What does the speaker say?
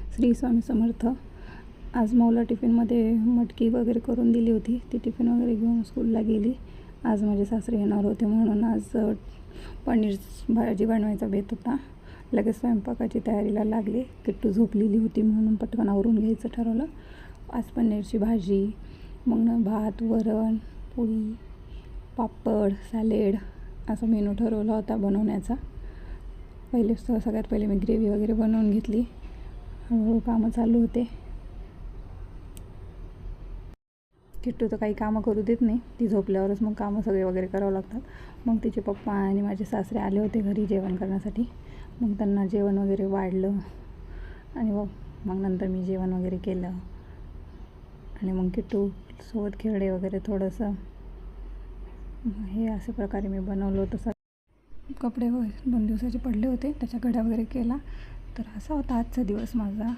श्री स्वामी समर्थ. आज मौला टिफिनमध्ये मटकी वगैरे करून दिली होती. ती टिफिन वगैरे घेऊन स्कूलला गेली. आज माझे सासरे येणार होते म्हणून आज पनीर भाजी बनवायचा बेत होता. लगेच स्वयंपाकाची तयारीला लागली. किट्टू झोपलेली होती म्हणून पटकन आवरून घ्यायचं ठरवलं. आज पनीरची भाजी, मग भात, वरण, पोळी, पापड, सॅलेड असा मेनू ठरवला होता बनवण्याचा. सगळ्यात पहिले मी ग्रेव्ही वगैरे बनवून घेतली. हळूहळू कामं चालू होते. किट्टू तर काही कामं करू देत नाही. ती झोपल्यावरच मग कामं सगळे वगैरे करावं लागतात. मग तिचे पप्पा आणि माझे सासरे आले होते घरी जेवण करण्यासाठी. मग त्यांना जेवण वगैरे वाढलं आणि मग नंतर मी जेवण वगैरे केलं आणि मग किट्टूसोबत खेळले वगैरे थोडंसं. हे अशा प्रकारे मी बनवलं होतं. कपडे 2 दिवसाचे पडले होते, त्याच्या घड्या वगैरे केला. तर असा होता आजचा दिवस माझा.